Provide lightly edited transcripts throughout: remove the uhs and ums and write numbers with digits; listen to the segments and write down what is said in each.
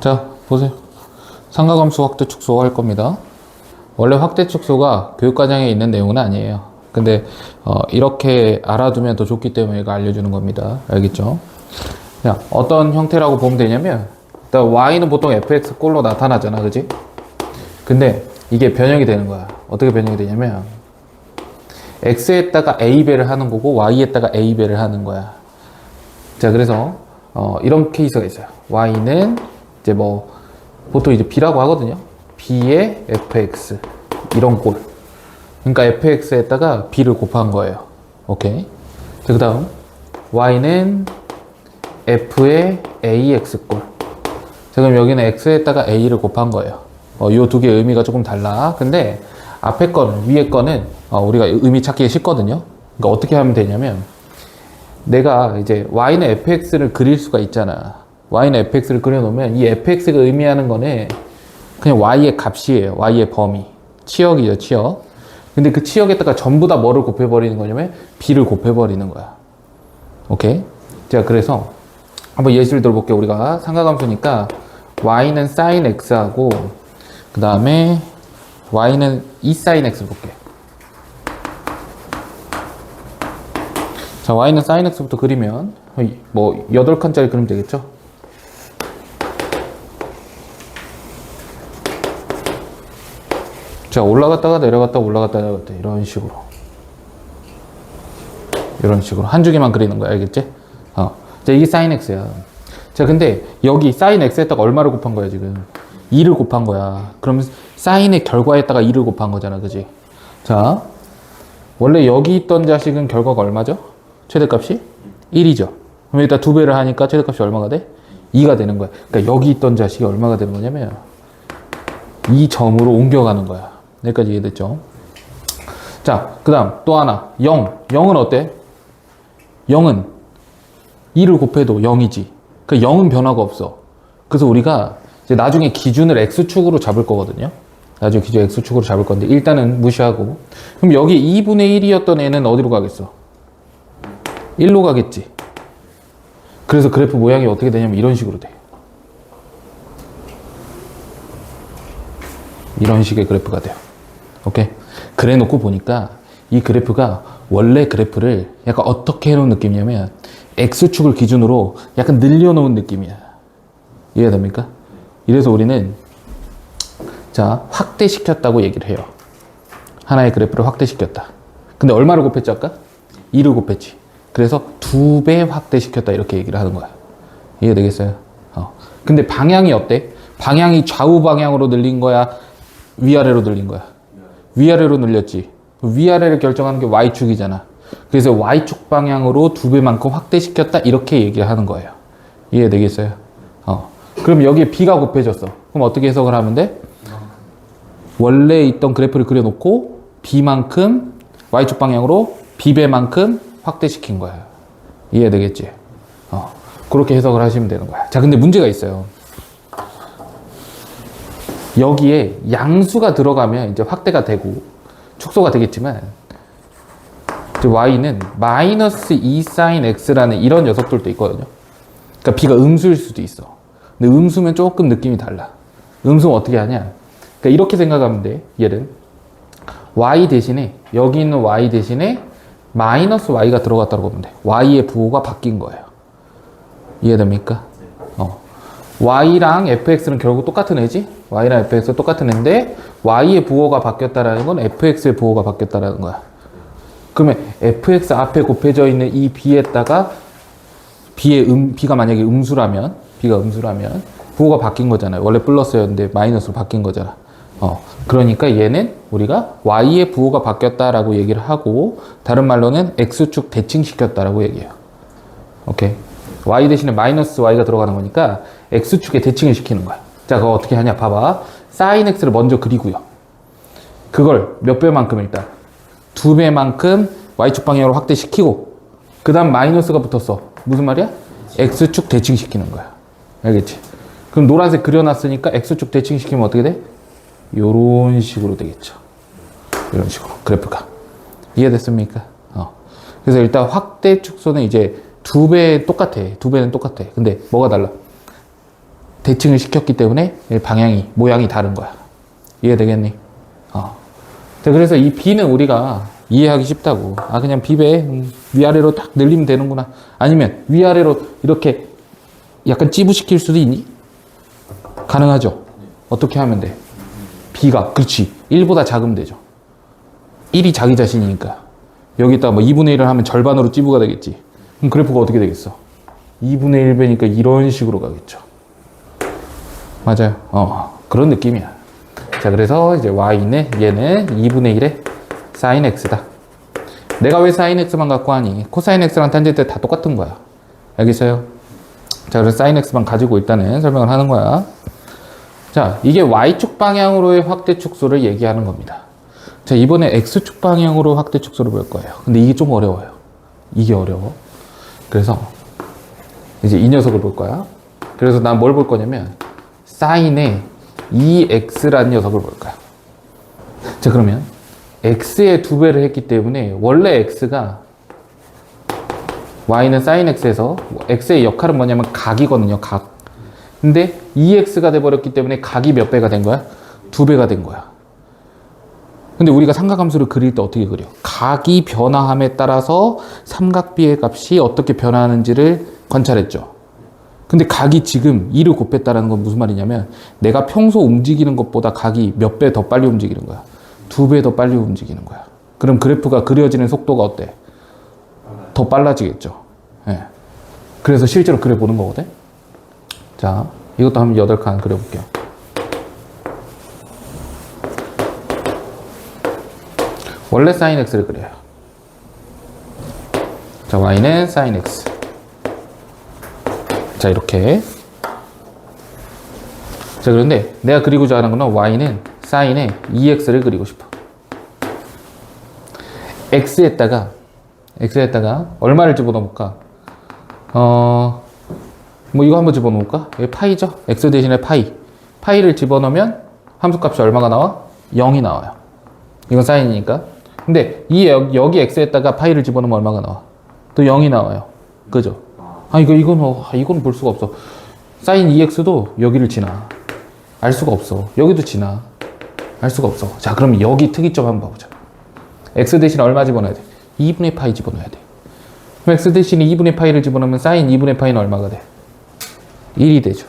자, 보세요. 상가함수 확대 축소 할 겁니다. 원래 확대 축소가 교육과정에 있는 내용은 아니에요. 근데 이렇게 알아두면 더 좋기 때문에 이거 알려주는 겁니다. 알겠죠? 자, 어떤 형태라고 보면 되냐면 일단 y는 보통 fx 꼴로 나타나잖아, 그지? 근데 이게 변형이 되는 거야. 어떻게 변형이 되냐면 x에다가 a배를 하는 거고 y에다가 a배를 하는 거야. 자, 그래서 이런 케이스가 있어요. y는 이제 뭐 보통 이제 b라고 하거든요. b의 fx 이런 꼴. 그러니까 fx에다가 b를 곱한 거예요. 오케이. 자, 그 다음 y는 f의 ax 꼴. 자, 그럼 여기는 x에다가 a를 곱한 거예요. 이 두 개의 의미가 조금 달라. 근데 앞에 거는, 위에 거는 우리가 의미 찾기 쉽거든요. 그러니까 어떻게 하면 되냐면 내가 이제 y는 fx를 그릴 수가 있잖아. y는 fx를 그려놓으면 이 fx가 의미하는 거는 그냥 y의 값이에요. y의 범위. 치역이죠, 치역. 근데 그 치역에다가 전부 다 뭐를 곱해버리는 거냐면 b를 곱해버리는 거야. 오케이? 자, 그래서 한번 예시를 들어볼게요. 우리가 삼각함수니까 y는 sin x하고 그 다음에 y는 2 sin x 볼게요. 자, y는 sin x부터 그리면 뭐 8칸짜리 그리면 되겠죠? 자, 올라갔다가 내려갔다 올라갔다 내려갔다 이런 식으로 한 줄기만 그리는 거야. 알겠지? 자, 이게 sin x야. 자, 근데 여기 sin x에다가 얼마를 곱한 거야 지금? 2를 곱한 거야. 그러면 sin의 결과에다가 2를 곱한 거잖아, 그지? 자, 원래 여기 있던 자식은 결과가 얼마죠? 최대값이 1이죠. 그럼 일단 2배를 하니까 최대값이 얼마가 돼? 2가 되는 거야. 그러니까 여기 있던 자식이 얼마가 되는 거냐면 이 점으로 옮겨가는 거야. 여기까지 이해됐죠? 자, 그 다음 또 하나 0. 0은 어때? 0은 2를 곱해도 0이지. 그 0은 변화가 없어. 그래서 우리가 이제 나중에 기준을 x축으로 잡을 거거든요. 나중에 기준 x축으로 잡을 건데 일단은 무시하고. 그럼 여기 2분의 1이었던 애는 어디로 가겠어? 1로 가겠지. 그래서 그래프 모양이 어떻게 되냐면 이런 식으로 돼. 이런 식의 그래프가 돼요. 오케이? 그래 놓고 보니까 이 그래프가 원래 그래프를 약간 어떻게 해놓은 느낌이냐면 x축을 기준으로 약간 늘려놓은 느낌이야. 이해됩니까? 이래서 우리는 자, 확대시켰다고 얘기를 해요. 하나의 그래프를 확대시켰다. 근데 얼마를 곱했지 아까? 2를 곱했지. 그래서 2배 확대시켰다 이렇게 얘기를 하는 거야. 이해되겠어요? 근데 방향이 어때? 방향이 좌우 방향으로 늘린 거야? 위아래로 늘린 거야? 위아래로 늘렸지. 위아래를 결정하는 게 y축이잖아. 그래서 y축 방향으로 2배만큼 확대시켰다 이렇게 얘기를 하는 거예요. 이해되겠어요? 그럼 여기에 b가 곱해졌어. 그럼 어떻게 해석을 하면 돼? 원래 있던 그래프를 그려놓고 b만큼 y축 방향으로 b배만큼 확대시킨 거야. 이해되겠지? 그렇게 해석을 하시면 되는 거야. 자, 근데 문제가 있어요. 여기에 양수가 들어가면 이제 확대가 되고 축소가 되겠지만 y는 마이너스 2 sin x라는 이런 녀석들도 있거든요. 그러니까 b가 음수일 수도 있어. 근데 음수면 조금 느낌이 달라. 음수는 어떻게 하냐? 그러니까 이렇게 생각하면 돼. 얘를 y 대신에 여기 있는 y 대신에 마이너스 y가 들어갔다고 보면 돼. y의 부호가 바뀐 거예요. 이해됩니까? y랑 fx는 결국 똑같은 애지? y랑 fx가 똑같은 애인데 y의 부호가 바뀌었다라는 건 fx의 부호가 바뀌었다라는 거야. 그러면 fx 앞에 곱해져 있는 이 b에다가 b가 만약에 음수라면 부호가 바뀐 거잖아요. 원래 플러스였는데 마이너스로 바뀐 거잖아. 그러니까 얘는 우리가 y의 부호가 바뀌었다라고 얘기를 하고 다른 말로는 x축 대칭시켰다라고 얘기해요. 오케이. y 대신에 마이너스 y가 들어가는 거니까 x축에 대칭을 시키는 거야. 자, 그거 어떻게 하냐? 봐봐. sin x를 먼저 그리고요. 그걸 몇 배만큼 일단 2배만큼 y축 방향으로 확대시키고 그 다음 마이너스가 붙었어. 무슨 말이야? x축 대칭시키는 거야. 알겠지? 그럼 노란색 그려놨으니까 x축 대칭시키면 어떻게 돼? 요런 식으로 되겠죠. 이런 식으로 그래프가. 이해됐습니까? 그래서 일단 확대 축소는 이제 2배 똑같아. 2배는 똑같아. 근데 뭐가 달라? 대칭을 시켰기 때문에 방향이, 모양이 다른 거야. 이해되겠니? 자, 그래서 이 B는 우리가 이해하기 쉽다고. 아, 그냥 B배 위아래로 딱 늘리면 되는구나. 아니면 위아래로 이렇게 약간 찌부시킬 수도 있니? 가능하죠? 어떻게 하면 돼? B가, 그렇지. 1보다 작으면 되죠. 1이 자기 자신이니까. 여기다가 뭐 2분의 1을 하면 절반으로 찌부가 되겠지. 그럼 그래프가 어떻게 되겠어? 2분의 1배니까 이런 식으로 가겠죠. 맞아요. 그런 느낌이야. 자, 그래서 이제 y는 얘는 2분의 1의 sin x다. 내가 왜 sin x만 갖고 하니? 코사인 x랑 탄젠트 다 똑같은 거야. 알겠어요? 자, 그래서 sin x만 가지고 일단은 설명을 하는 거야. 자, 이게 y축 방향으로의 확대 축소를 얘기하는 겁니다. 자, 이번에 x축 방향으로 확대 축소를 볼 거예요. 근데 이게 좀 어려워요. 이게 어려워. 그래서 이제 이 녀석을 볼 거야. 그래서 난 뭘 볼 거냐면 sin의 2x라는 녀석을 볼 거야. 자, 그러면 x의 2배를 했기 때문에 원래 x가 y는 sin x에서 x의 역할은 뭐냐면 각이거든요. 각. 근데 2x가 돼버렸기 때문에 각이 몇 배가 된 거야? 2배가 된 거야. 근데 우리가 삼각함수를 그릴 때 어떻게 그려? 각이 변화함에 따라서 삼각비의 값이 어떻게 변화하는지를 관찰했죠. 근데 각이 지금 2를 곱했다는 건 무슨 말이냐면 내가 평소 움직이는 것보다 각이 몇 배 더 빨리 움직이는 거야. 2배 더 빨리 움직이는 거야. 그럼 그래프가 그려지는 속도가 어때? 더 빨라지겠죠. 예. 그래서 실제로 그려보는 거거든. 자, 이것도 한번 8칸 그려볼게요. 원래 sin x를 그려요. 자, y는 sin x. 자, 이렇게. 자, 그런데 내가 그리고자 하는 거는 y는 sin의 2x를 그리고 싶어. x에다가 얼마를 집어넣을까? 뭐 이거 한번 집어넣을까? 이게 파이죠? x 대신에 파이를 집어넣으면 함수값이 얼마가 나와? 0이 나와요. 이건 사인이니까. 근데 여기 x에다가 파이를 집어넣으면 얼마가 나와? 또 0이 나와요. 그죠? 이건 볼 수가 없어. sin 2x도 여기를 지나. 알 수가 없어. 여기도 지나. 알 수가 없어. 자, 그럼 여기 특이점 한번 봐보자. x 대신에 얼마 집어넣어야 돼? 2분의 파이 집어넣어야 돼. 그럼 x 대신에 2분의 파이를 집어넣으면 sin 2분의 파이는 얼마가 돼? 1이 되죠.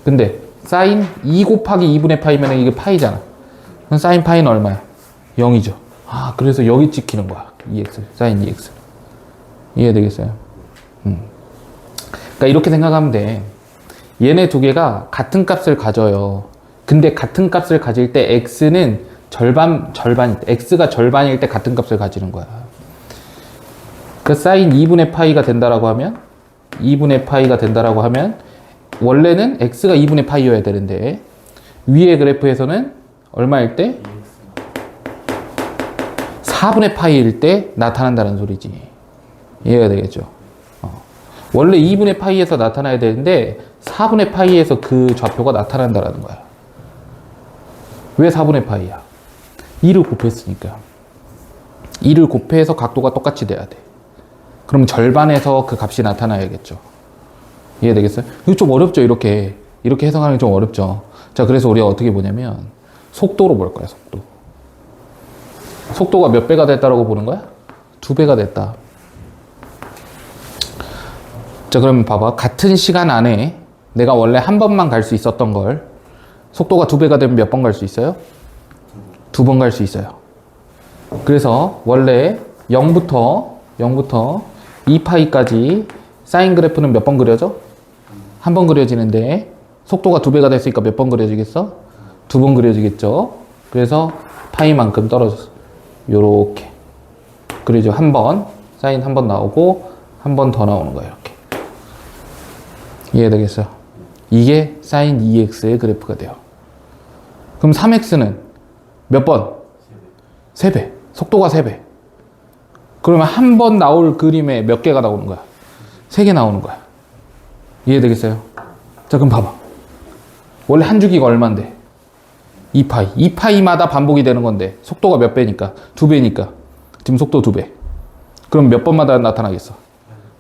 근데 sin 2 곱하기 2분의 파이면 이게 파이잖아. 그럼 sin 파이는 얼마야? 0이죠. 아, 그래서 여기 찍히는 거야. 2x, sin 2x. 이해되겠어요? 그러니까 이렇게 생각하면 돼. 얘네 두 개가 같은 값을 가져요. 근데 같은 값을 가질 때 x는 절반일 때, x가 절반일 때 같은 값을 가지는 거야. 그 sin 2분의 파이가 된다라고 하면, 2분의 파이가 된다라고 하면, 원래는 x가 2분의 파이여야 되는데, 위의 그래프에서는 얼마일 때? 4분의 파이일 때 나타난다는 소리지. 이해가 되겠죠? 원래 2분의 파이에서 나타나야 되는데 4분의 파이에서 그 좌표가 나타난다는 거야. 왜 4분의 파이야? 2를 곱했으니까. 2를 곱해서 각도가 똑같이 돼야 돼. 그럼 절반에서 그 값이 나타나야겠죠. 이해되겠어요? 이거 좀 어렵죠? 이렇게 해석하는 게 좀 어렵죠. 자, 그래서 우리가 어떻게 보냐면 속도로 볼 거야. 속도가 몇 배가 됐다라고 보는 거야? 2배가 됐다. 자, 그러면 봐봐. 같은 시간 안에 내가 원래 한 번만 갈 수 있었던 걸 속도가 2배가 되면 몇 번 갈 수 있어요? 2번 갈 수 있어요. 그래서 원래 0부터 2파이까지 사인 그래프는 몇 번 그려져? 한 번 그려지는데 속도가 2배가 됐으니까 몇 번 그려지겠어? 2번 그려지겠죠. 그래서 파이만큼 떨어졌어. 요렇게 그려져. 한 번 사인 한 번 나오고 한 번 더 나오는 거예요. 이렇게. 이해되겠어요? 이게 sin 2x의 그래프가 돼요. 그럼 3x는 몇 번? 3배. 속도가 3배. 그러면 한 번 나올 그림에 몇 개가 나오는 거야? 3개 나오는 거야. 이해되겠어요? 자, 그럼 봐봐. 원래 한 주기가 얼만데? 2파이. 2파이마다 반복이 되는 건데 속도가 몇 배니까? 2배니까. 지금 속도 2배. 그럼 몇 번마다 나타나겠어?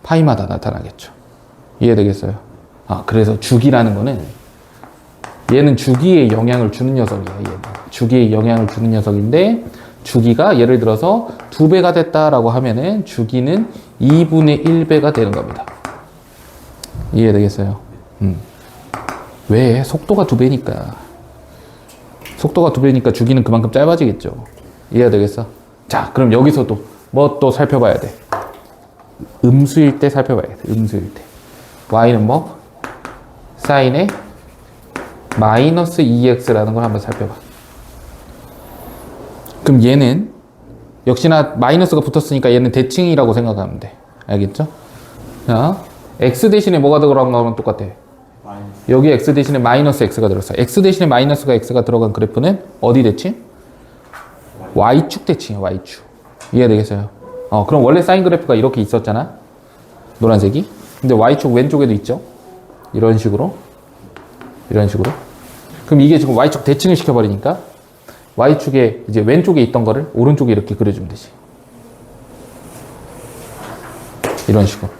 파이마다 나타나겠죠. 이해되겠어요? 그래서 주기라는 거는 얘는 주기에 영향을 주는 녀석이야. 얘는 주기에 영향을 주는 녀석인데 주기가 예를 들어서 2배가 됐다라고 하면은 주기는 2분의 1배가 되는 겁니다. 이해되겠어요? 왜? 속도가 2배니까. 속도가 2배니까 주기는 그만큼 짧아지겠죠. 이해가 되겠어? 자, 그럼 여기서도 뭐 또 살펴봐야 돼? 음수일 때 살펴봐야 돼. 음수일 때. y는 뭐? 사인의 마이너스 2x라는 걸 한번 살펴봐. 그럼 얘는 역시나 마이너스가 붙었으니까 얘는 대칭이라고 생각하면 돼. 알겠죠? 자, x 대신에 뭐가 들어간 거랑 똑같아. 여기 x 대신에 마이너스 x가 들었어. x 대신에 마이너스가 x가 들어간 그래프는 어디 대칭? y축 대칭이야. y축. 이해되겠어요? 그럼 원래 사인 그래프가 이렇게 있었잖아. 노란색이. 근데 y축 왼쪽에도 있죠. 이런 식으로. 이런 식으로. 그럼 이게 지금 y축 대칭을 시켜버리니까 y축에 이제 왼쪽에 있던 거를 오른쪽에 이렇게 그려주면 되지. 이런 식으로.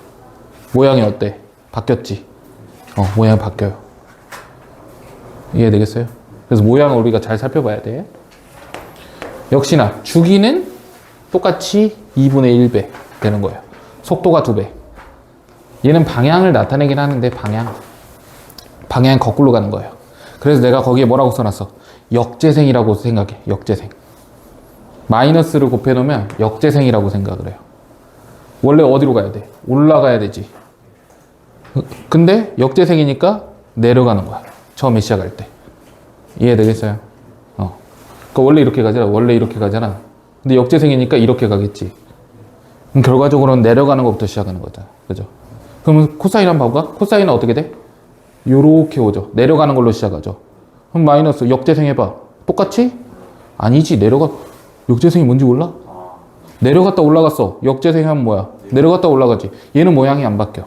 모양이 어때? 바뀌었지? 모양이 바뀌어요. 이해되겠어요? 그래서 모양을 우리가 잘 살펴봐야 돼. 역시나 주기는 똑같이 2분의 1배 되는 거예요. 속도가 2배. 얘는 방향을 나타내긴 하는데 방향이 거꾸로 가는 거예요. 그래서 내가 거기에 뭐라고 써놨어? 역재생이라고 생각해. 역재생. 마이너스를 곱해놓으면 역재생이라고 생각을 해요. 원래 어디로 가야 돼? 올라가야 되지. 근데 역재생이니까 내려가는 거야. 처음에 시작할 때. 이해되겠어요? 그러니까 원래 이렇게 가잖아. 원래 이렇게 가잖아. 근데 역재생이니까 이렇게 가겠지. 그럼 결과적으로는 내려가는 것부터 시작하는 거잖아. 그죠? 그러면 코사인 한번 봐볼까? 코사인은 어떻게 돼? 요렇게 오죠. 내려가는 걸로 시작하죠. 그럼 마이너스 역재생 해봐. 똑같이? 아니지. 역재생이 뭔지 몰라? 내려갔다 올라갔어. 역재생 하면 뭐야? 내려갔다 올라가지. 얘는 모양이 안 바뀌어.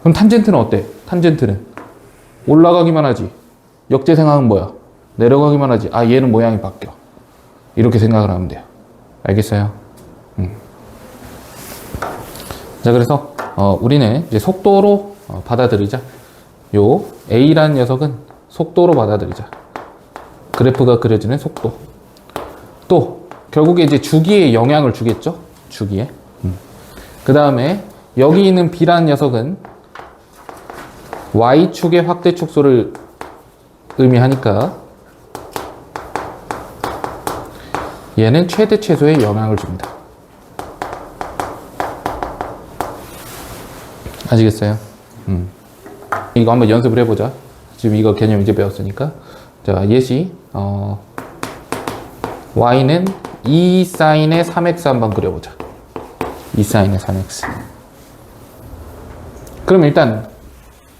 그럼 탄젠트는 어때? 탄젠트는 올라가기만 하지. 역재생하면 뭐야? 내려가기만 하지. 얘는 모양이 바뀌어. 이렇게 생각을 하면 돼요. 알겠어요? 자, 그래서 우리는 이제 속도로 받아들이자. 요 A라는 녀석은 속도로 받아들이자. 그래프가 그려지는 속도. 또 결국에 이제 주기에 영향을 주겠죠. 주기에. 그 다음에 여기 있는 B라는 녀석은 Y축의 확대 축소를 의미하니까 얘는 최대 최소에 영향을 줍니다. 아시겠어요? 이거 한번 연습을 해보자. 지금 이거 개념 이제 배웠으니까. 자, 예시. y는 2 사인의 3x 한번 그려보자. 2 사인의 3x. 그럼 일단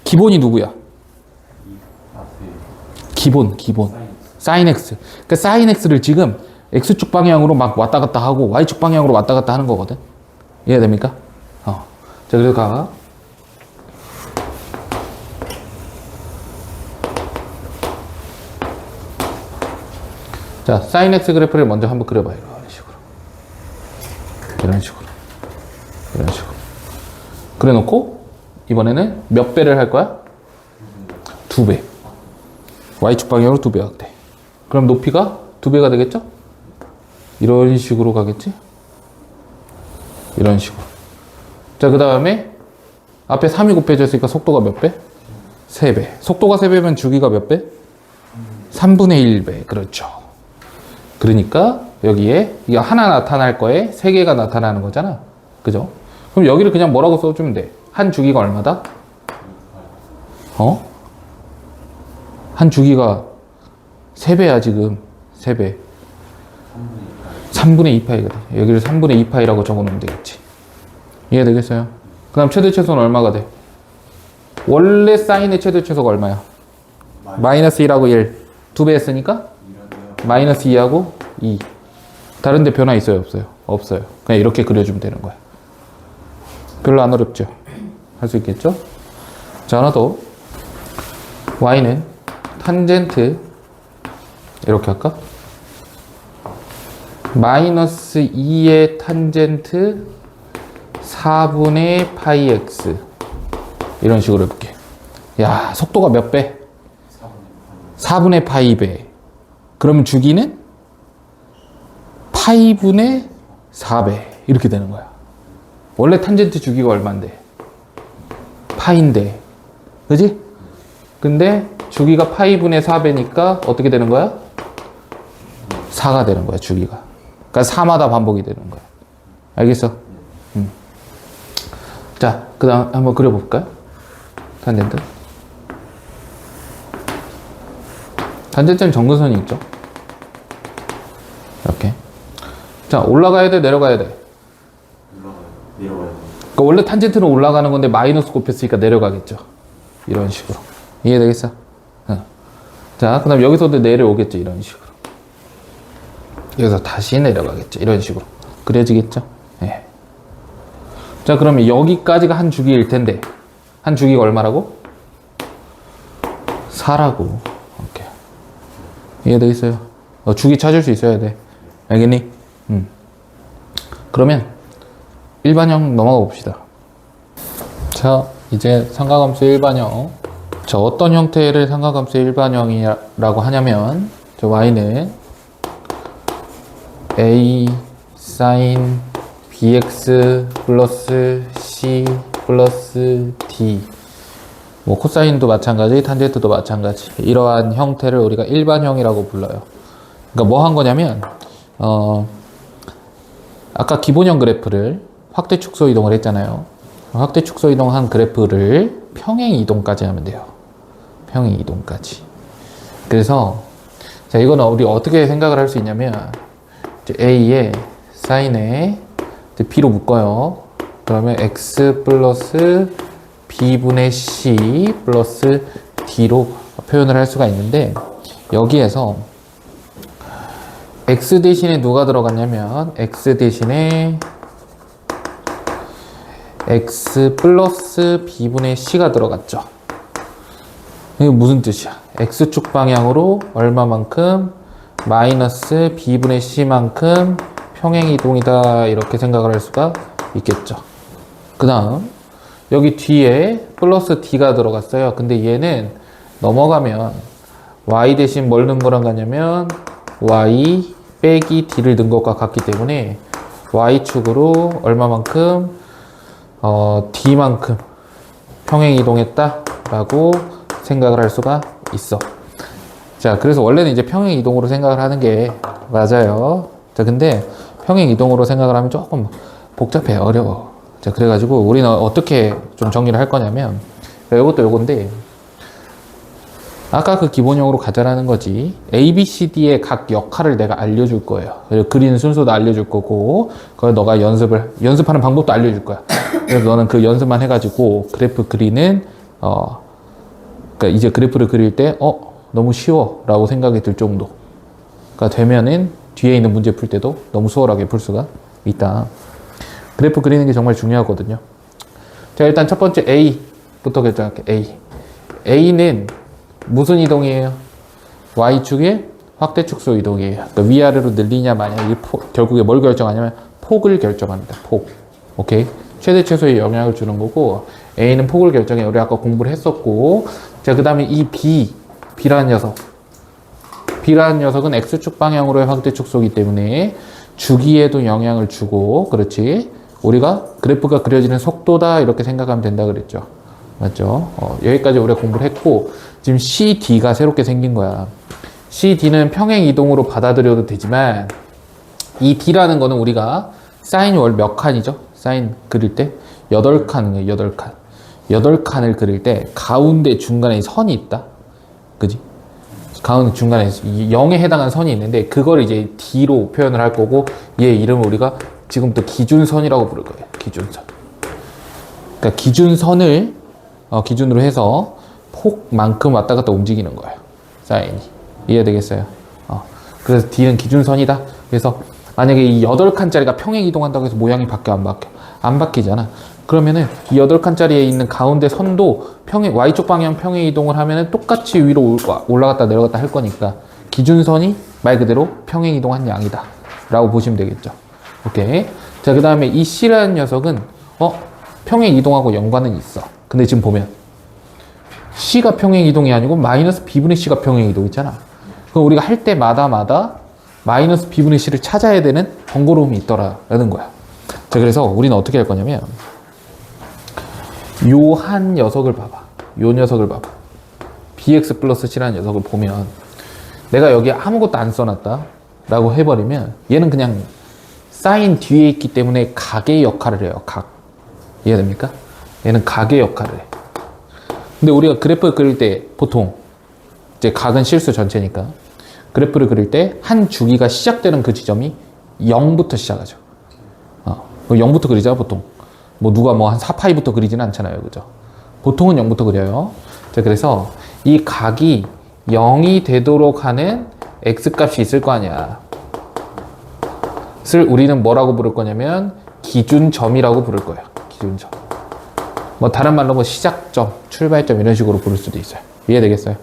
기본이 누구야? 기본. 사인 x. 그러니까 사인 x를 지금 x축 방향으로 막 왔다 갔다 하고 y축 방향으로 왔다 갔다 하는 거거든. 이해됩니까? 자, 그래서 가. 자, 사인 x 그래프를 먼저 한번 그려봐요. 이런 식으로. 그래놓고 이번에는 몇 배를 할 거야? 2배. y축 방향으로 2배 확대. 그럼 높이가 2배가 되겠죠? 이런 식으로 가겠지? 이런 식으로. 자, 그 다음에 앞에 3이 곱해져 있으니까 속도가 몇 배? 3배. 속도가 3배면 주기가 몇 배? 3분의 1배. 그렇죠. 그러니까 여기에 이거 하나 나타날 거에 3개가 나타나는 거잖아. 그죠? 그럼 여기를 그냥 뭐라고 써주면 돼? 한 주기가 얼마다? 한 주기가 3배야 지금. 3배. 3분의 2파이거든. 여기를 3분의 2파이라고 적어놓으면 되겠지. 이해되겠어요? 그 다음 최대 최소는 얼마가 돼? 원래 사인의 최대 최소가 얼마야? 마이너스 1하고 1. 2배 했으니까? 마이너스 2하고 2. 다른 데 변화 있어요? 없어요? 없어요. 그냥 이렇게 그려주면 되는 거야. 별로 안 어렵죠? 할 수 있겠죠? 자, 하나 더. y는 탄젠트 이렇게 할까? 마이너스 2의 탄젠트 4분의 파이 x 이런 식으로 해볼게. 야, 속도가 몇 배? 4분의 파이 배. 그러면 주기는 파이분의 4배. 이렇게 되는 거야. 원래 탄젠트 주기가 얼만데? 파인데. 그지? 근데 주기가 파이분의 4배니까 어떻게 되는 거야? 4가 되는 거야, 주기가. 그러니까 4마다 반복이 되는 거야. 알겠어? 자, 그 다음 한번 그려볼까요? 탄젠트. 탄젠트는 정근선이 있죠. 이렇게. 자, 올라가야 돼, 내려가야 돼? 내려가야 돼. 그러니까 원래 탄젠트는 올라가는 건데 마이너스 곱했으니까 내려가겠죠. 이런 식으로. 이해되겠어? 자, 그 다음 여기서도 내려오겠죠. 이런 식으로. 여기서 다시 내려가겠죠. 이런 식으로. 그려지겠죠? 예. 자, 그러면 여기까지가 한 주기일 텐데, 한 주기가 얼마라고? 4라고. 오케이. 이해되겠어요? 주기 찾을 수 있어야 돼. 알겠니? 그러면 일반형 넘어가 봅시다. 자, 이제 삼각함수 일반형. 자, 어떤 형태를 삼각함수 일반형이라고 하냐면, 저 y는 a sin bx 플러스 c 플러스 d, 뭐 코사인도 마찬가지, 탄젠트도 마찬가지. 이러한 형태를 우리가 일반형이라고 불러요. 그러니까 뭐 한 거냐면, 아까 기본형 그래프를 확대 축소 이동을 했잖아요. 확대 축소 이동한 그래프를 평행 이동까지 하면 돼요. 평행 이동까지. 그래서 자, 이거는 우리 어떻게 생각을 할 수 있냐면, 이제 a에 사인에 b로 묶어요. 그러면 x 플러스 b분의 c 플러스 d로 표현을 할 수가 있는데, 여기에서 x 대신에 누가 들어갔냐면, x 대신에 x 플러스 b분의 c가 들어갔죠. 이게 무슨 뜻이야? x축 방향으로 얼마만큼 마이너스 b분의 c만큼 평행이동이다, 이렇게 생각을 할 수가 있겠죠. 그 다음 여기 뒤에 플러스 d가 들어갔어요. 근데 얘는 넘어가면 y 대신 뭘 넣은 거랑 같냐면 y 빼기 d를 넣은 것과 같기 때문에 y축으로 얼마만큼 d만큼 평행이동했다 라고 생각을 할 수가 있어. 자, 그래서 원래는 이제 평행이동으로 생각을 하는 게 맞아요. 자, 근데 평행이동으로 생각을 하면 조금 복잡해, 어려워. 자, 그래가지고 우리는 어떻게 좀 정리를 할 거냐면, 이것도 요건데, 아까 그 기본형으로 가자라는 거지. A, B, C, D의 각 역할을 내가 알려줄 거예요. 그리고 그리는 순서도 알려줄 거고, 그걸 너가 연습하는 방법도 알려줄 거야. 그래서 너는 그 연습만 해가지고 그래프 그리는, 그러니까 이제 그래프를 그릴 때, 너무 쉬워 라고 생각이 들 정도가 되면은 뒤에 있는 문제 풀 때도 너무 수월하게 풀 수가 있다. 그래프 그리는 게 정말 중요하거든요. 자, 일단 첫 번째 A부터 결정할게. A는 무슨 이동이에요? Y축의 확대 축소 이동이에요. 그러니까 위아래로 늘리냐 마냐, 결국에 뭘 결정하냐면 폭을 결정합니다. 폭. 오케이? 최대 최소의 영향을 주는 거고, A는 폭을 결정해. 우리 아까 공부를 했었고, 자, 그 다음에 이 B라는 녀석. B라는 녀석은 X축 방향으로의 확대 축소이기 때문에 주기에도 영향을 주고, 그렇지? 우리가 그래프가 그려지는 속도다, 이렇게 생각하면 된다 그랬죠. 맞죠? 여기까지 우리가 공부를 했고, 지금 CD가 새롭게 생긴 거야. CD는 평행 이동으로 받아들여도 되지만, 이 D라는 거는 우리가 사인이 몇 칸이죠? 사인 그릴 때 8칸이에요. 8칸. 8칸을 그릴 때 가운데 중간에 선이 있다. 그지? 가운데 중간에 0에 해당하는 선이 있는데, 그걸 이제 D로 표현을 할 거고, 얘 이름을 우리가 지금부터 기준선이라고 부를 거예요. 기준선. 그러니까 기준선을 기준으로 해서 폭만큼 왔다 갔다 움직이는 거예요. 사인이. 이해되겠어요? 그래서 D는 기준선이다. 그래서 만약에 이 8칸짜리가 평행 이동한다고 해서 모양이 바뀌어, 안 바뀌어? 안 바뀌잖아. 그러면은 이 8칸짜리에 있는 가운데 선도 Y쪽 방향 평행 이동을 하면은 똑같이 위로 올라갔다 내려갔다 할 거니까 기준선이 말 그대로 평행 이동한 양이다 라고 보시면 되겠죠. 오케이. 자, 그 다음에 이 C라는 녀석은 평행 이동하고 연관은 있어. 근데 지금 보면 C가 평행 이동이 아니고 마이너스 B분의 C가 평행 이동 있잖아. 그럼 우리가 할 때마다 마이너스 B분의 C를 찾아야 되는 번거로움이 있더라라는 거야. 자, 그래서 우리는 어떻게 할 거냐면 요 한 녀석을 봐봐. 요 녀석을 봐봐. bx 플러스 c라는 녀석을 보면 내가 여기 아무것도 안 써놨다 라고 해버리면 얘는 그냥 사인 뒤에 있기 때문에 각의 역할을 해요. 각. 이해됩니까? 얘는 각의 역할을 해. 근데 우리가 그래프를 그릴 때 보통 이제 각은 실수 전체니까 그래프를 그릴 때 한 주기가 시작되는 그 지점이 0부터 시작하죠. 0부터 그리자 보통. 뭐 누가 뭐 한 4파이부터 그리지는 않잖아요. 그죠? 보통은 0부터 그려요. 자, 그래서 이 각이 0이 되도록 하는 x값이 있을 거 아니야. 를 우리는 뭐라고 부를 거냐면 기준점이라고 부를 거예요. 기준점. 뭐 다른 말로 뭐 시작점, 출발점 이런 식으로 부를 수도 있어요. 이해되겠어요?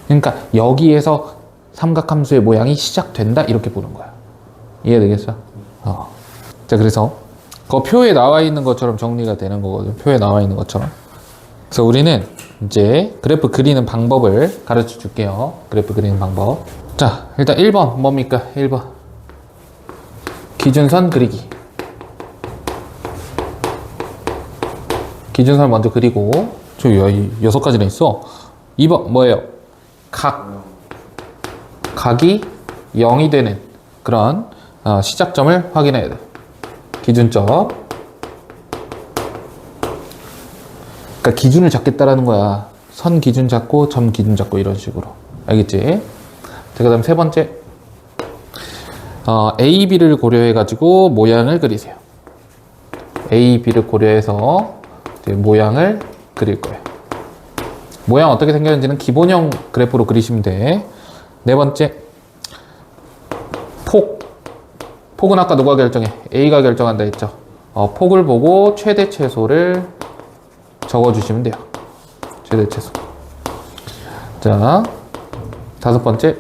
그러니까 여기에서 삼각함수의 모양이 시작된다 이렇게 보는 거야. 이해되겠어? 자, 그래서 그 표에 나와 있는 것처럼 정리가 되는 거거든요. 표에 나와 있는 것처럼. 그래서 우리는 이제 그래프 그리는 방법을 가르쳐 줄게요. 그래프 그리는 방법. 자, 일단 1번 뭡니까? 1번 기준선 그리기. 기준선 먼저 그리고 저 6가지나 있어. 2번 뭐예요? 각이 0이 되는 그런 시작점을 확인해야 돼. 기준점. 그러니까 기준을 잡겠다라는 거야. 선 기준 잡고 점 기준 잡고 이런 식으로. 알겠지? 자, 그 다음 세 번째. A, B를 고려해 가지고 모양을 그리세요. A, B를 고려해서 이제 모양을 그릴 거예요. 모양 어떻게 생겼는지는 기본형 그래프로 그리시면 돼. 네 번째. 폭은 아까 누가 결정해? A가 결정한다 했죠. 폭을 보고 최대 최소를 적어주시면 돼요. 최대 최소. 자, 다섯 번째.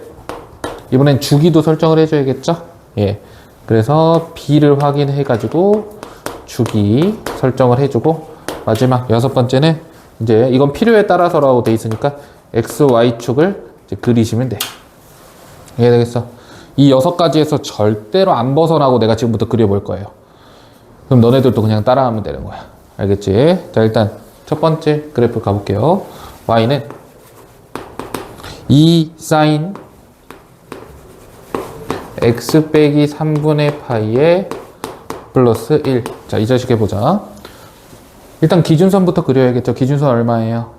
이번엔 주기도 설정을 해줘야겠죠? 예. 그래서 B를 확인해가지고 주기 설정을 해주고, 마지막 여섯 번째는 이제 이건 필요에 따라서라고 돼 있으니까 X, Y축을 이제 그리시면 돼. 이해되겠어? 이 6가지에서 절대로 안 벗어나고 내가 지금부터 그려볼 거예요. 그럼 너네들도 그냥 따라하면 되는 거야. 알겠지? 자, 일단 첫 번째 그래프 가볼게요. Y는 2 사인 x 빼기 3분의 파이에 플러스 1. 자, 이 자식 해보자. 일단 기준선부터 그려야겠죠. 기준선 얼마예요?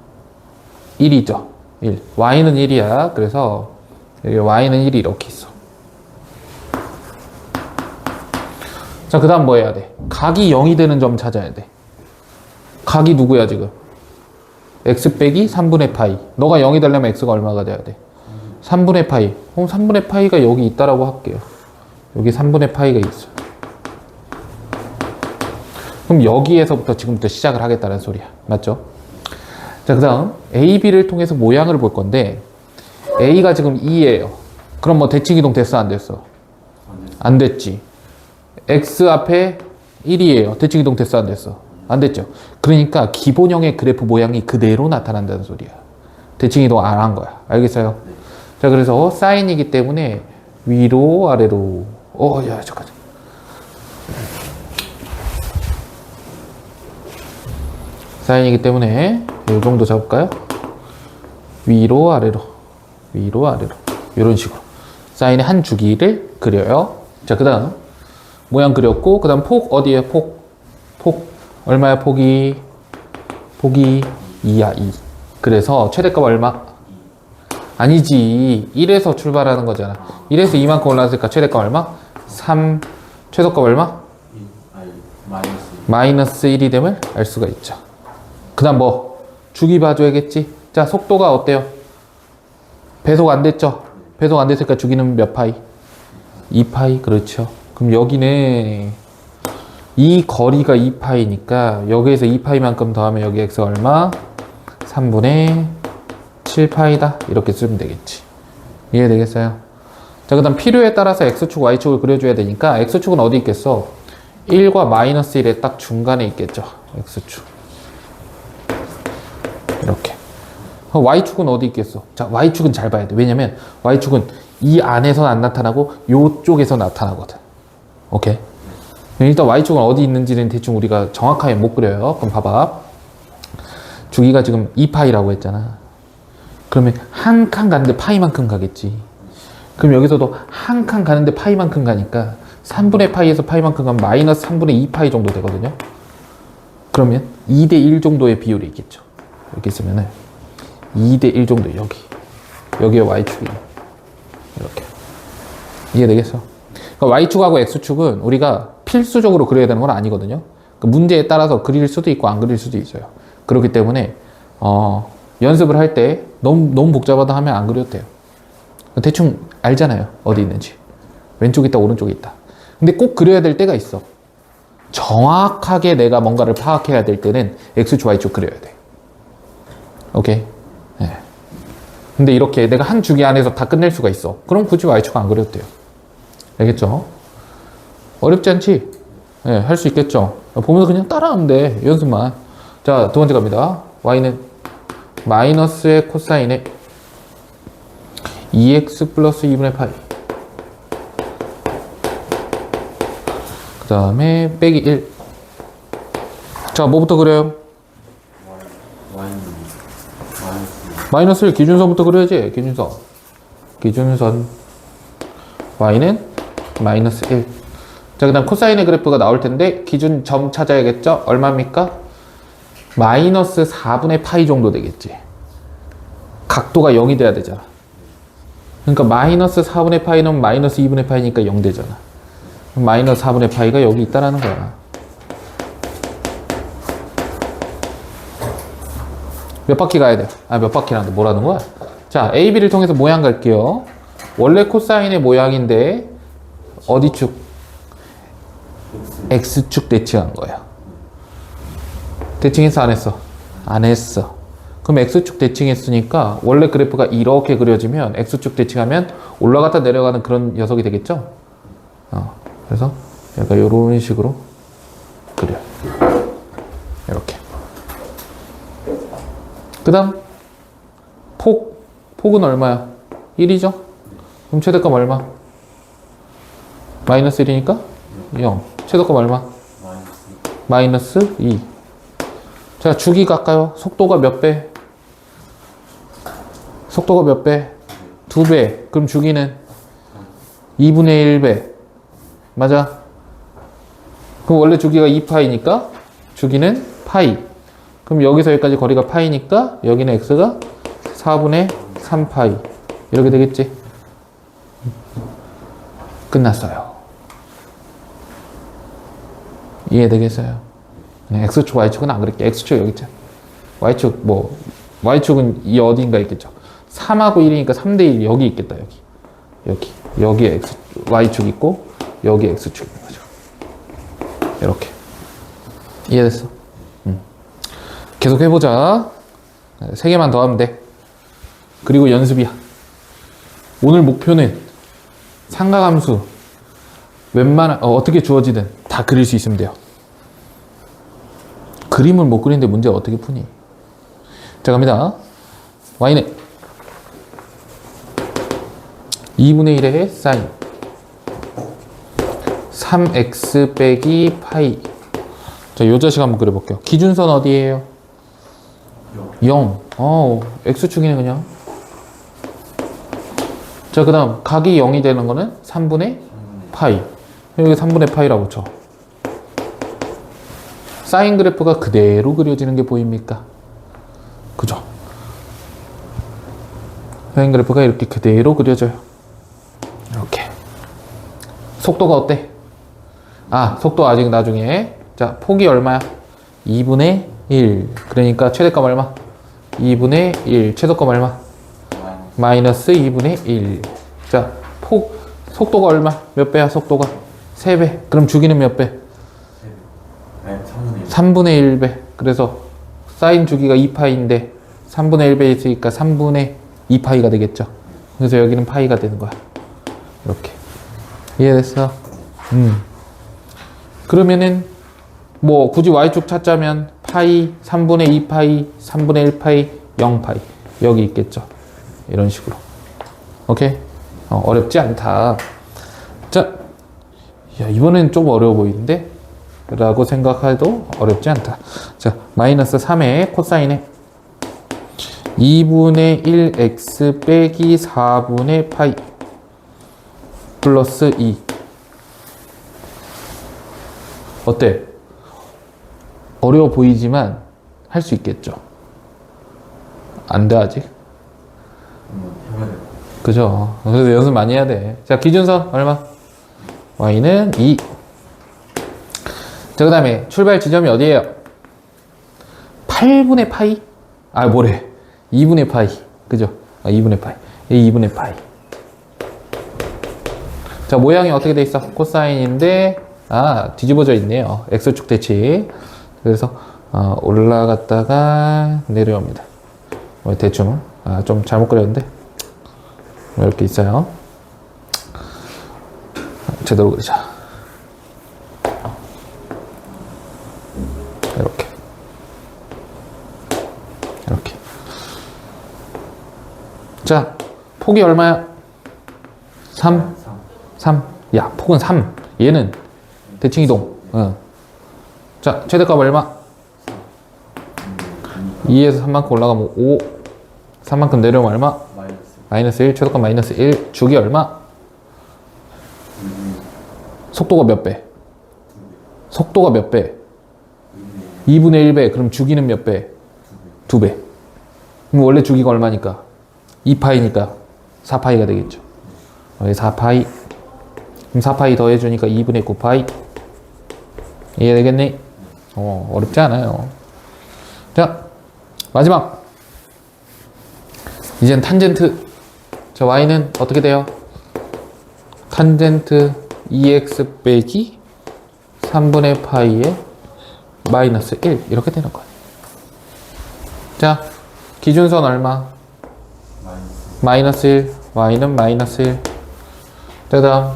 1이죠. 1. Y는 1이야. 그래서 여기 Y는 1이 이렇게 있어. 자, 그 다음 뭐 해야 돼? 각이 0이 되는 점 찾아야 돼. 각이 누구야 지금? x 빼기 3분의 파이. 너가 0이 되려면 x가 얼마가 돼야 돼? 3분의 파이. 그럼 3분의 파이가 여기 있다라고 할게요. 여기 3분의 파이가 있어. 그럼 여기에서부터 지금부터 시작을 하겠다는 소리야. 맞죠? 자, 그 다음 A, B를 통해서 모양을 볼 건데 A가 지금 2예요. 그럼 뭐 대칭이동 됐어 안 됐어? 안 됐지. X 앞에 1이에요. 대칭이동 됐어 안 됐어? 안 됐죠. 그러니까 기본형의 그래프 모양이 그대로 나타난다는 소리야. 대칭이동 안 한 거야. 알겠어요? 자, 그래서 사인이기 때문에 위로 아래로. 야, 잠깐. 사인이기 때문에 이 정도 잡을까요? 위로 아래로, 위로 아래로, 이런 식으로 사인의 한 주기를 그려요. 자, 그 다음 모양 그렸고, 그 다음 폭 어디에요? 폭 얼마야? 폭이 2야. 2. 그래서 최대값 얼마? 아니지, 1에서 출발하는 거잖아. 1에서 2만큼 올라왔으니까 최대값 얼마? 3. 최소값 얼마? 마이너스 1이 됨을 알 수가 있죠. 그 다음 뭐 주기 봐줘야겠지. 자, 속도가 어때요? 배속 안 됐죠? 배속 안 됐으니까 주기는 몇 파이? 2파이. 그렇죠. 그럼 여기는 이 거리가 2파이니까 여기에서 2파이만큼 더하면 여기 x가 얼마? 3분의 7파이다. 이렇게 쓰면 되겠지. 이해되겠어요? 자, 그 다음 필요에 따라서 x축, y축을 그려줘야 되니까 x축은 어디 있겠어? 1과 마이너스 1의 딱 중간에 있겠죠. x축. 이렇게. y축은 어디 있겠어? 자, y축은 잘 봐야 돼. 왜냐면 y축은 이 안에서 안 나타나고 요쪽에서 나타나거든. 오케이? 일단 y축은 어디 있는지는 대충 우리가 정확하게 못 그려요. 그럼 봐봐. 주기가 지금 2파이라고 했잖아. 그러면 한 칸 가는데 파이만큼 가겠지. 그럼 여기서도 한 칸 가는데 파이만큼 가니까 3분의 파이에서 파이만큼 가면 마이너스 3분의 2파이 정도 되거든요. 그러면 2대 1 정도의 비율이 있겠죠. 이렇게 쓰면은 2대 1 정도 여기에 y축이 이렇게 이해되겠어? 그러니까 y축하고 x축은 우리가 필수적으로 그려야 되는 건 아니거든요. 그 문제에 따라서 그릴 수도 있고 안 그릴 수도 있어요. 그렇기 때문에 연습을 할 때 너무 복잡하다 하면 안 그려도 돼요. 대충 알잖아요. 어디 있는지. 왼쪽에 있다 오른쪽에 있다. 근데 꼭 그려야 될 때가 있어. 정확하게 내가 뭔가를 파악해야 될 때는 x축 y축 그려야 돼. 오케이? 네. 근데 이렇게 내가 한 주기 안에서 다 끝낼 수가 있어. 그럼 굳이 y축 안 그려도 돼요. 알겠죠? 어렵지 않지? 네, 할 수 있겠죠? 보면서 그냥 따라하면 돼. 연습만. 자, 두 번째 갑니다. y는 마이너스의 코사인에 2x 플러스 2분의 파이. 그 다음에 빼기 1. 자, 뭐부터 그려요? 마이너스 1 기준선부터 그려야지. 기준선 y는 마이너스 1. 자, 그 다음 코사인의 그래프가 나올 텐데 기준점 찾아야겠죠? 얼마입니까? 마이너스 4분의 파이 정도 되겠지. 각도가 0이 돼야 되잖아. 그러니까 마이너스 4분의 파이는 마이너스 2분의 파이니까 0 되잖아. 마이너스 4분의 파이가 여기 있다라는 거야. 몇 바퀴 가야 돼? 몇 바퀴란다. 뭐라는 거야? 자, A, B를 통해서 모양 갈게요. 원래 코사인의 모양인데 어디 축? X축 대칭한 거야. 대칭했어 안 했어? 안 했어. 그럼 X축 대칭했으니까 원래 그래프가 이렇게 그려지면 X축 대칭하면 올라갔다 내려가는 그런 녀석이 되겠죠? 그래서 약간 이런 식으로 그려. 이렇게. 그 다음 폭은 얼마야? 1이죠? 그럼 최대값 얼마? 마이너스 1이니까 0. 최대값 얼마? 마이너스 2. 자, 주기 갈까요? 속도가 몇 배? 속도가 몇 배? 2배. 그럼 주기는 2분의 1배. 맞아? 그럼 원래 주기가 2파이니까 주기는 파이. 그럼 여기서 여기까지 거리가 파이니까 여기는 x가 4분의 3파이. 이렇게 되겠지? 끝났어요. 이해되겠어요? x축, y축은 안 그릴게. x축 여기 있잖아. y축, y축은 이 어딘가 있겠죠. 3하고 1이니까 3대 1 여기 있겠다, 여기. 여기에 y축 있고, 여기에 x축 있는 거죠. 이렇게. 이해됐어? 계속 해보자. 3개만 더 하면 돼. 그리고 연습이야. 오늘 목표는 삼각함수, 어떻게 주어지든 다 그릴 수 있으면 돼요. 그림을 못 그리는데 문제 어떻게 푸니? 자, 갑니다. y는 2분의 1의 사인 3x 빼기 파이. 자, 요 자식 한번 그려볼게요. 기준선 어디에요? 0. x축이네 그냥. 자, 그 다음 각이 0이 되는 거는 3분의 파이. 여기 3분의 파이라고 쳐. 사인 그래프가 그대로 그려지는 게 보입니까? 그죠? 사인 그래프가 이렇게 그대로 그려져요. 이렇게. 속도가 어때? 속도 아직 나중에. 자, 폭이 얼마야? 2분의 1. 그러니까 최대값 얼마? 2분의 1. 최소값 얼마? 마이너스 2분의 1. 자, 속도가 얼마? 몇 배야, 속도가? 3배. 그럼 주기는 몇 배? 3분의 1배. 그래서 사인 주기가 2파이인데 3분의 1배 있으니까 3분의 2파이가 되겠죠. 그래서 여기는 파이가 되는 거야. 이렇게. 이해됐어? 그러면은 굳이 y축 찾자면 파이, 3분의 2파이, 3분의 1파이, 0파이. 여기 있겠죠. 이런 식으로. 오케이? 어렵지 않다. 자, 야, 이번엔 좀 어려워 보이는데? 라고 생각해도 어렵지 않다. 자, 마이너스 3의 코사인에 2분의 1x 빼기 4분의 파이 플러스 2. 어때? 어려워 보이지만 할 수 있겠죠? 안 돼, 아직? 해봐야 돼. 그죠? 그래서 연습 많이 해야 돼. 자, 기준선 얼마? y는 2. 자, 그 다음에 출발 지점이 어디예요? 8분의 파이? 아, 뭐래? 2분의 파이. 그죠? 2분의 파이. 2분의 파이. 자, 모양이 어떻게 돼 있어? 코사인인데, 뒤집어져 있네요. x축 대칭. 그래서, 올라갔다가 내려옵니다. 대충. 좀 잘못 그렸는데. 이렇게 있어요. 제대로 그리자. 이렇게. 이렇게. 자, 폭이 얼마야? 3? 3. 야, 폭은 3. 얘는 대칭 이동. 자, 최대값 얼마? 2에서 3만큼 올라가면 5. 3만큼 내려오면 얼마? 마이너스 1. 최대값 마이너스 1. 주기 얼마? 속도가 몇 배? 속도가 몇 배? 2분의 1배. 그럼 주기는 몇 배? 2배. 그럼 원래 주기가 얼마니까? 2파이니까 4파이가 되겠죠. 여기 4파이. 그럼 4파이 더해주니까 2분의 9파이. 이해되겠니? 어렵지 않아요. 자, 마지막. 이젠 탄젠트. 자, y는 어떻게 돼요? 탄젠트 2x 빼기 3분의 파이에 마이너스 1 이렇게 되는 거예요. 자, 기준선 얼마? 마이너스 1. y는 마이너스 1. 그 다음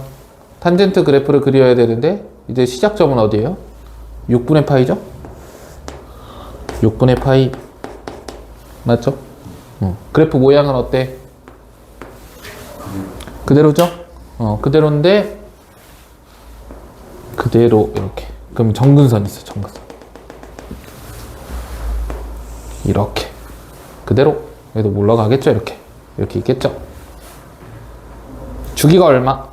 탄젠트 그래프를 그려야 되는데 이제 시작점은 어디예요? 6분의 파이죠? 6분의 파이 맞죠? 그래프 모양은 어때? 그대로죠? 그대로인데 그대로 이렇게. 그럼 정근선 있어, 정근선. 이렇게. 그대로. 얘도 올라가겠죠, 이렇게. 이렇게 있겠죠? 주기가 얼마?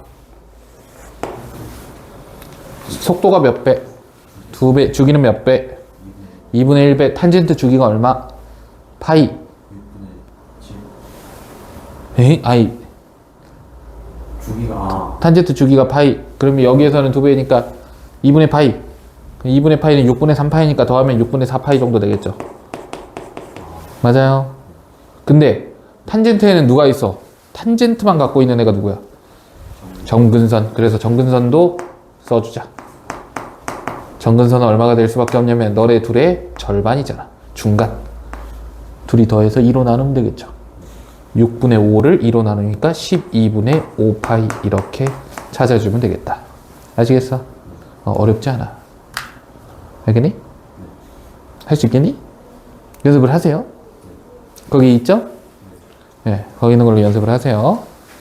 속도가 몇 배? 2배. 주기는 몇 배? 2분의 1배. 탄젠트 주기가 얼마? 파이. 아이. 주기가 탄젠트 주기가 파이. 그러면 여기에서는 2배니까 2분의 파이. 2분의 파이는 6분의 3파이니까 더하면 6분의 4파이 정도 되겠죠. 맞아요. 근데 탄젠트에는 누가 있어? 탄젠트만 갖고 있는 애가 누구야? 정근선. 그래서 정근선도 써주자. 정근선은 얼마가 될 수밖에 없냐면 너네 둘의 절반이잖아. 중간. 둘이 더해서 2로 나누면 되겠죠. 6분의 5를 2로 나누니까 12분의 5파이 이렇게 찾아주면 되겠다. 아시겠어? 어렵지 않아. 알겠니? 할 수 있겠니? 연습을 하세요. 거기 있죠? 네, 거기 있는 걸로 연습을 하세요.